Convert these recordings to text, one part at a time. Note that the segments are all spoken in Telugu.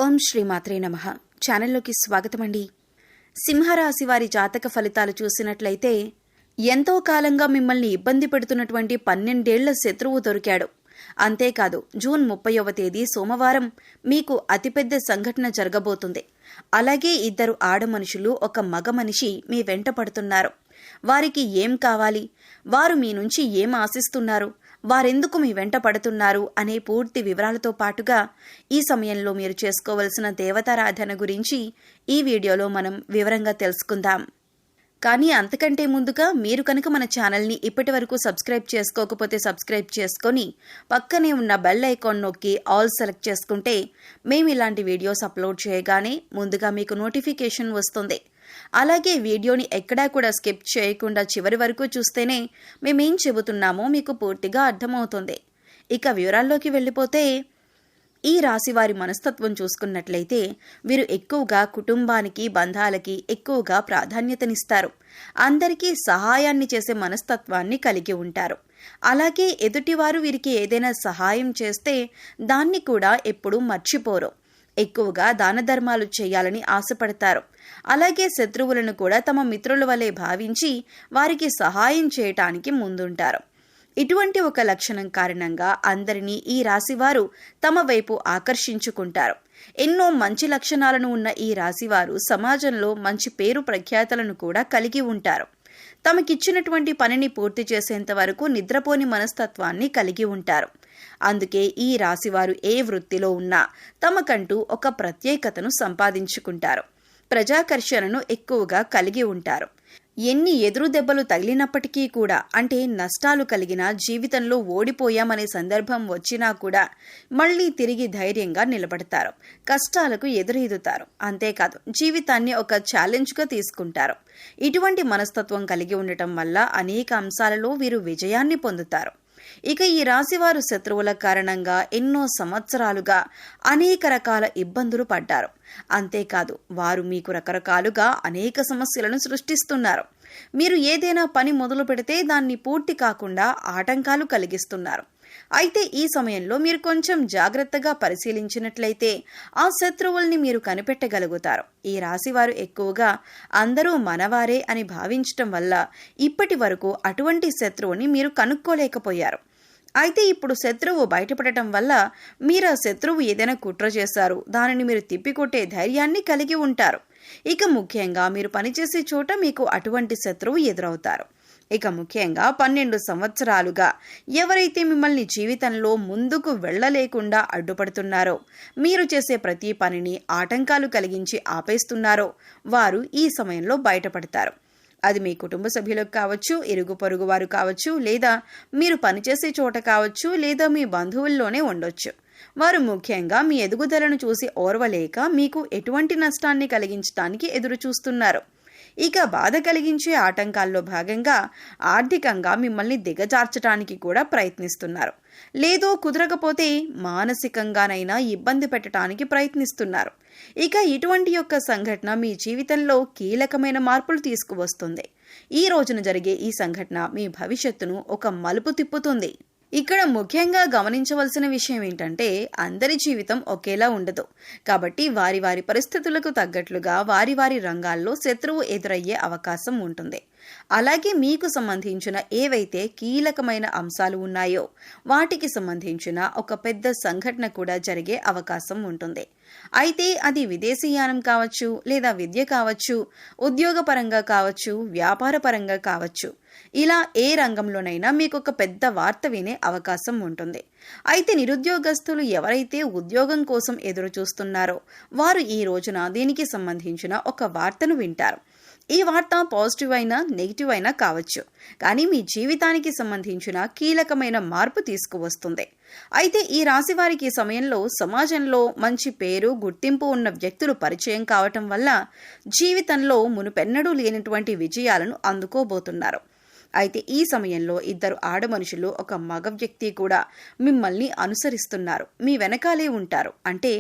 ఓం శ్రీమాత్రే నమః. ఛానల్లోకి స్వాగతమండి. సింహరాశి వారి జాతక ఫలితాలు చూసినట్లయితే ఎంతో కాలంగా మిమ్మల్ని ఇబ్బంది పెడుతున్నటువంటి 12 ఏళ్ల శత్రువు దొరికాడు. అంతేకాదు, జూన్ 30వ తేదీ సోమవారం మీకు అతిపెద్ద సంఘటన జరగబోతుంది. అలాగే 2 ఆడ మనుషులు, ఒక మగ మనిషి మీ వెంట పడుతున్నారు. వారికి ఏం కావాలి, వారు మీ నుంచి ఏం ఆశిస్తున్నారు, వారెందుకు మీ వెంట పడుతున్నారు అనే పూర్తి వివరాలతో పాటుగా ఈ సమయంలో మీరు చేసుకోవలసిన దేవతారాధన గురించి ఈ వీడియోలో మనం వివరంగా తెలుసుకుందాం. కానీ అంతకంటే ముందుగా మీరు కనుక మన ఛానల్ని ఇప్పటి వరకు సబ్స్క్రైబ్ చేసుకోకపోతే సబ్స్క్రైబ్ చేసుకొని పక్కనే ఉన్న బెల్ ఐకాన్ నొక్కి ఆల్ సెలెక్ట్ చేసుకుంటే మేము ఇలాంటి వీడియోస్ అప్లోడ్ చేయగానే ముందుగా మీకు నోటిఫికేషన్ వస్తుంది. అలాగే వీడియోని ఎక్కడా కూడా స్కిప్ చేయకుండా చివరి వరకు చూస్తేనే మేమేం చెబుతున్నామో మీకు పూర్తిగా అర్థమవుతుంది. ఇక వివరాల్లోకి వెళ్ళిపోతే, ఈ రాశి వారి మనస్తత్వం చూసుకున్నట్లయితే వీరు ఎక్కువగా కుటుంబానికి, బంధాలకి ఎక్కువగా ప్రాధాన్యతనిస్తారు. అందరికీ సహాయాన్ని చేసే మనస్తత్వాన్ని కలిగి ఉంటారు. అలాగే ఎదుటివారు వీరికి ఏదైనా సహాయం చేస్తే దాన్ని కూడా ఎప్పుడూ మర్చిపోరు. ఎక్కువగా దాన ధర్మాలు చేయాలని ఆశపడతారు. అలాగే శత్రువులను కూడా తమ మిత్రుల వలె భావించి వారికి సహాయం చేయటానికి ముందుంటారు. ఇటువంటి ఒక లక్షణం కారణంగా అందరినీ ఈ రాశివారు తమ వైపు ఆకర్షించుకుంటారు. ఎన్నో మంచి లక్షణాలను ఉన్న ఈ రాశివారు సమాజంలో మంచి పేరు ప్రఖ్యాతలను కూడా కలిగి ఉంటారు. తమకిచ్చినటువంటి పనిని పూర్తి చేసేంత వరకు నిద్రపోని మనస్తత్వాన్ని కలిగి ఉంటారు. అందుకే ఈ రాశివారు ఏ వృత్తిలో ఉన్నా తమకంటూ ఒక ప్రత్యేకతను సంపాదించుకుంటారు. ప్రజాకర్షణను ఎక్కువగా కలిగి ఉంటారు. ఎన్ని ఎదురు దెబ్బలు తగిలినప్పటికీ కూడా, అంటే నష్టాలు కలిగినా, జీవితంలో ఓడిపోయామనే సందర్భం వచ్చినా కూడా మళ్లీ తిరిగి ధైర్యంగా నిలబడతారు. కష్టాలకు ఎదురెదుతారు. అంతేకాదు, జీవితాన్ని ఒక ఛాలెంజ్గా తీసుకుంటారు. ఇటువంటి మనస్తత్వం కలిగి ఉండటం వల్ల అనేక అంశాలలో వీరు విజయాన్ని పొందుతారు. ఇక ఈ రాశివారు శత్రువుల కారణంగా ఎన్నో సంవత్సరాలుగా అనేక రకాల ఇబ్బందులు పడ్డారు. అంతేకాదు, వారు మీకు రకరకాలుగా అనేక సమస్యలను సృష్టిస్తున్నారు. మీరు ఏదైనా పని మొదలు పెడితే దాన్ని పూర్తి కాకుండా ఆటంకాలు కలిగిస్తున్నారు. అయితే ఈ సమయంలో మీరు కొంచెం జాగ్రత్తగా పరిశీలించినట్లయితే ఆ శత్రువుల్ని మీరు కనిపెట్టగలుగుతారు. ఈ రాశివారు ఎక్కువగా అందరూ మనవారే అని భావించటం వల్ల ఇప్పటి వరకు అటువంటి శత్రువుని మీరు కనుక్కోలేకపోయారు. అయితే ఇప్పుడు శత్రువు బయటపడటం వల్ల మీరు ఆ శత్రువు ఏదైనా కుట్ర చేశారు, దానిని మీరు తిప్పికొట్టే ధైర్యాన్ని కలిగి ఉంటారు. ఇక ముఖ్యంగా మీరు పనిచేసే చోట మీకు అటువంటి శత్రువు ఎదురవుతారు. ఇక ముఖ్యంగా 12 సంవత్సరాలుగా ఎవరైతే మిమ్మల్ని జీవితంలో ముందుకు వెళ్ళలేకుండా అడ్డుపడుతున్నారో, మీరు చేసే ప్రతి పనిని ఆటంకాలు కలిగించి ఆపేస్తున్నారో వారు ఈ సమయంలో బయటపడతారు. అది మీ కుటుంబ సభ్యులకు కావచ్చు, ఇరుగు పొరుగు వారు కావచ్చు, లేదా మీరు పనిచేసే చోట కావచ్చు, లేదా మీ బంధువుల్లోనే ఉండొచ్చు. వారు ముఖ్యంగా మీ ఎదుగుదలను చూసి ఓర్వలేక మీకు ఎటువంటి నష్టాన్ని కలిగించడానికి ఎదురు చూస్తున్నారు. ఇక బాధ కలిగించే ఆటంకాల్లో భాగంగా ఆర్థికంగా మిమ్మల్ని దిగజార్చడానికి కూడా ప్రయత్నిస్తున్నారు. లేదో కుదరకపోతే మానసికంగానైనా ఇబ్బంది పెట్టడానికి ప్రయత్నిస్తున్నారు. ఇక ఇటువంటి యొక్క సంఘటన మీ జీవితంలో కీలకమైన మార్పులు తీసుకువస్తుంది. ఈ రోజున జరిగే ఈ సంఘటన మీ భవిష్యత్తును ఒక మలుపు తిప్పుతుంది. ఇక్కడ ముఖ్యంగా గమనించవలసిన విషయం ఏంటంటే, అందరి జీవితం ఒకేలా ఉండదు. కాబట్టి వారి వారి పరిస్థితులకు తగ్గట్లుగా వారి వారి రంగాల్లో శత్రువు ఎదురయ్యే అవకాశం ఉంటుంది. అలాగే మీకు సంబంధించిన ఏవైతే కీలకమైన అంశాలు ఉన్నాయో వాటికి సంబంధించిన ఒక పెద్ద సంఘటన కూడా జరిగే అవకాశం ఉంటుంది. అయితే అది విదేశీయానం కావచ్చు, లేదా విద్య కావచ్చు, ఉద్యోగపరంగా కావచ్చు, వ్యాపారపరంగా కావచ్చు. ఇలా ఏ రంగంలోనైనా మీకు ఒక పెద్ద వార్త వినే అవకాశం ఉంటుంది. అయితే నిరుద్యోగస్తులు ఎవరైతే ఉద్యోగం కోసం ఎదురు చూస్తున్నారో వారు ఈ రోజున దీనికి సంబంధించిన ఒక వార్తను వింటారు. ఈ వార్త పాజిటివ్ అయినా నెగిటివ్ అయినా కావచ్చు, కానీ మీ జీవితానికి సంబంధించిన కీలకమైన మార్పు తీసుకువస్తుంది. అయితే ఈ రాశి వారికి సమయంలో సమాజంలో మంచి పేరు, గుర్తింపు ఉన్న వ్యక్తులు పరిచయం కావటం వల్ల జీవితంలో మునుపెన్నడూ లేనటువంటి విజయాలను అందుకోబోతున్నారు. అయితే ఈ సమయంలో 2 ఆడ మనుషులు, ఒక మగ వ్యక్తి కూడా మిమ్మల్ని అనుసరిస్తున్నారు, మీ వెనకాలే ఉంటారు. అంటే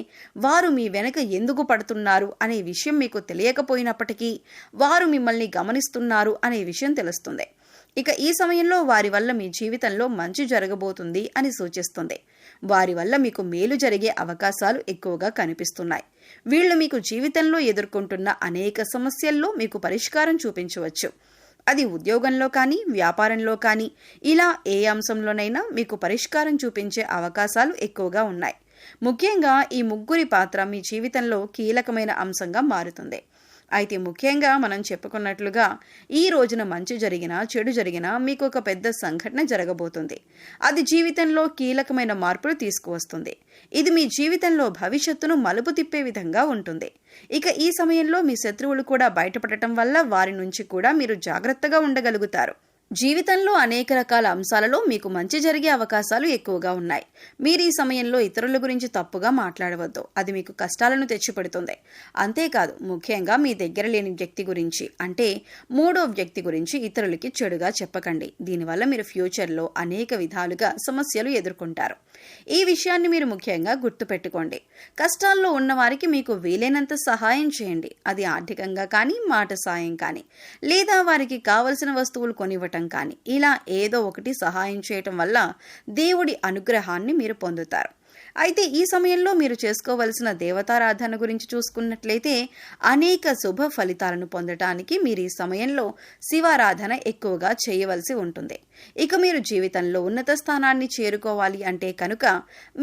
వారు మీ వెనక ఎందుకు పడుతున్నారు అనే విషయం మీకు తెలియకపోయినప్పటికీ వారు మిమ్మల్ని గమనిస్తున్నారు అనే విషయం తెలుస్తుంది. ఇక ఈ సమయంలో వారి వల్ల మీ జీవితంలో మంచి జరగబోతుంది అని సూచిస్తుంది. వారి వల్ల మీకు మేలు జరిగే అవకాశాలు ఎక్కువగా కనిపిస్తున్నాయి. వీళ్ళు మీకు జీవితంలో ఎదుర్కొంటున్న అనేక సమస్యల్లో మీకు పరిష్కారం చూపించవచ్చు. అది ఉద్యోగంలో కానీ, వ్యాపారంలో కానీ, ఇలా ఏ అంశంలోనైనా మీకు పరిష్కారం చూపించే అవకాశాలు ఎక్కువగా ఉన్నాయి. ముఖ్యంగా ఈ ముగ్గురి పాత్ర మీ జీవితంలో కీలకమైన అంశంగా మారుతుంది. అయితే ముఖ్యంగా మనం చెప్పుకున్నట్లుగా ఈ రోజున మంచి జరిగినా చెడు జరిగినా మీకు ఒక పెద్ద సంఘటన జరగబోతుంది. అది జీవితంలో కీలకమైన మార్పులు తీసుకువస్తుంది. ఇది మీ జీవితంలో భవిష్యత్తును మలుపు తిప్పే విధంగా ఉంటుంది. ఇక ఈ సమయంలో మీ శత్రువులు కూడా బయటపడటం వల్ల వారి నుంచి కూడా మీరు జాగ్రత్తగా ఉండగలుగుతారు. జీవితంలో అనేక రకాల అంశాలలో మీకు మంచి జరిగే అవకాశాలు ఎక్కువగా ఉన్నాయి. మీరు ఈ సమయంలో ఇతరుల గురించి తప్పుగా మాట్లాడవద్దు. అది మీకు కష్టాలను తెచ్చిపెడుతుంది. అంతేకాదు, ముఖ్యంగా మీ దగ్గర లేని వ్యక్తి గురించి, అంటే మూడో వ్యక్తి గురించి ఇతరులకి చెడుగా చెప్పకండి. దీనివల్ల మీరు ఫ్యూచర్లో అనేక విధాలుగా సమస్యలు ఎదుర్కొంటారు. ఈ విషయాన్ని మీరు ముఖ్యంగా గుర్తుపెట్టుకోండి. కష్టాల్లో ఉన్నవారికి మీకు వీలైనంత సహాయం చేయండి. అది ఆర్థికంగా కానీ, మాట సాయం కానీ, లేదా వారికి కావలసిన వస్తువులు కొనివ్వటం కానీ, ఇలా ఏదో ఒకటి సహాయం చేయటం వల్ల దేవుడి అనుగ్రహాన్ని మీరు పొందుతారు. అయితే ఈ సమయంలో మీరు చేసుకోవలసిన దేవతారాధన గురించి చూసుకున్నట్లయితే అనేక శుభ ఫలితాలను పొందటానికి మీరు ఈ సమయంలో శివారాధన ఎక్కువగా చేయవలసి ఉంటుంది. ఇక మీరు జీవితంలో ఉన్నత స్థానాన్ని చేరుకోవాలి అంటే కనుక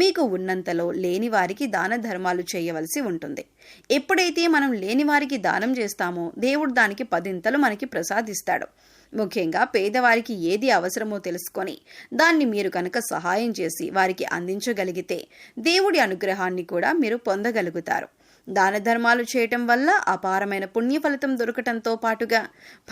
మీకు ఉన్నంతలో లేని వారికి దాన ధర్మాలు చేయవలసి ఉంటుంది. ఎప్పుడైతే మనం లేని వారికి దానం చేస్తామో దేవుడు దానికి 10 మనకి ప్రసాదిస్తాడు. ముఖ్యంగా పేదవారికి ఏది అవసరమో తెలుసుకొని దాన్ని మీరు కనుక సహాయం చేసి వారికి అందించగలిగితే దేవుడి అనుగ్రహాన్ని కూడా మీరు పొందగలుగుతారు. దాన ధర్మాలు చేయటం వల్ల అపారమైన పుణ్య ఫలితం దొరకటంతో పాటుగా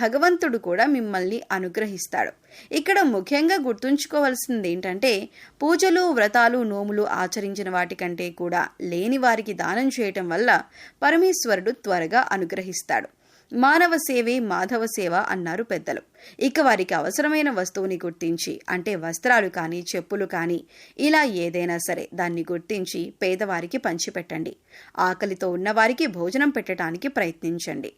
భగవంతుడు కూడా మిమ్మల్ని అనుగ్రహిస్తాడు. ఇక్కడ ముఖ్యంగా గుర్తుంచుకోవాల్సింది ఏంటంటే, పూజలు, వ్రతాలు, నోములు ఆచరించిన వాటికంటే కూడా లేని వారికి దానం చేయటం వల్ల పరమేశ్వరుడు త్వరగా అనుగ్రహిస్తాడు. మానవ సేవే మాధవ సేవ అన్నారు పెద్దలు. ఇక వారికి అవసరమైన వస్తువుని గుర్తించి, అంటే వస్త్రాలు కానీ, చెప్పులు కానీ, ఇలా ఏదైనా సరే దాన్ని గుర్తించి పేదవారికి పంచిపెట్టండి. ఆకలితో ఉన్నవారికి భోజనం పెట్టడానికి ప్రయత్నించండి.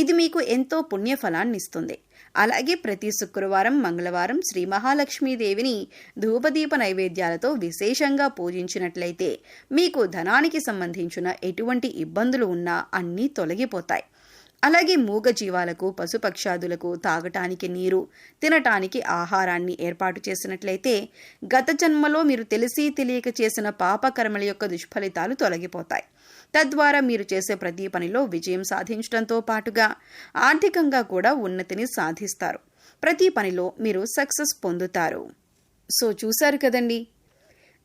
ఇది మీకు ఎంతో పుణ్యఫలాన్ని ఇస్తుంది. అలాగే ప్రతి శుక్రవారం, మంగళవారం శ్రీ మహాలక్ష్మీదేవిని ధూపదీప నైవేద్యాలతో విశేషంగా పూజించినట్లయితే మీకు ధనానికి సంబంధించిన ఎటువంటి ఇబ్బందులు ఉన్నా అన్నీ తొలగిపోతాయి. అలాగే మూగ జీవాలకు, పశుపక్షాదులకు తాగటానికి నీరు, తినటానికి ఆహారాన్ని ఏర్పాటు చేసినట్లయితే గత జన్మలో మీరు తెలిసి తెలియక చేసిన పాపకర్మల యొక్క దుష్ఫలితాలు తొలగిపోతాయి. తద్వారా మీరు చేసే ప్రతి పనిలో విజయం సాధించడంతో పాటుగా ఆర్థికంగా కూడా ఉన్నతిని సాధిస్తారు. ప్రతి పనిలో మీరు సక్సెస్ పొందుతారు. సో చూశారు కదండి,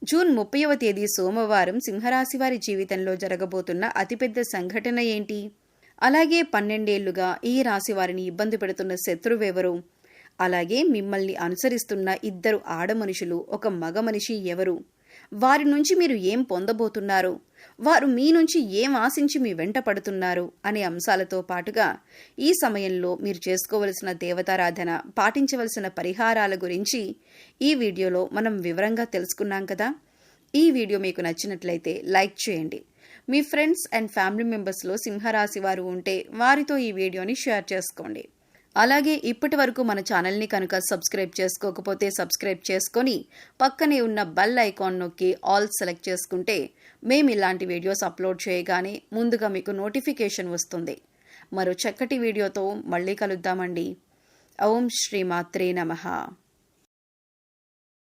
జూన్ 30వ తేదీ సోమవారం సింహరాశి వారి జీవితంలో జరగబోతున్న అతిపెద్ద సంఘటన ఏంటి? అలాగే 12 ఏళ్లుగా ఈ రాశి వారిని ఇబ్బంది పెడుతున్న శత్రువెవరు? అలాగే మిమ్మల్ని అనుసరిస్తున్న 2 ఆడమనుషులు, ఒక మగ మనిషి ఎవరు? వారి నుంచి మీరు ఏం పొందబోతున్నారు? వారు మీ నుంచి ఏం ఆశించి మీ వెంట పడుతున్నారు అనే అంశాలతో పాటుగా ఈ సమయంలో మీరు చేసుకోవలసిన దేవతారాధన, పాటించవలసిన పరిహారాల గురించి ఈ వీడియోలో మనం వివరంగా తెలుసుకున్నాం కదా. ఈ వీడియో మీకు నచ్చినట్లయితే లైక్ చేయండి. మీ ఫ్రెండ్స్ అండ్ ఫ్యామిలీ మెంబర్స్లో సింహరాశి వారు ఉంటే వారితో ఈ వీడియోని షేర్ చేసుకోండి. అలాగే ఇప్పటి వరకు మన ఛానల్ని కనుక సబ్స్క్రైబ్ చేసుకోకపోతే సబ్స్క్రైబ్ చేసుకొని పక్కనే ఉన్న బెల్ ఐకాన్ నొక్కి ఆల్ సెలెక్ట్ చేసుకుంటే మేము ఇలాంటి వీడియోస్ అప్లోడ్ చేయగానే ముందుగా మీకు నోటిఫికేషన్ వస్తుంది. మరో చక్కటి వీడియోతో మళ్ళీ కలుద్దామండి. ఓం శ్రీ మాత్రే నమః.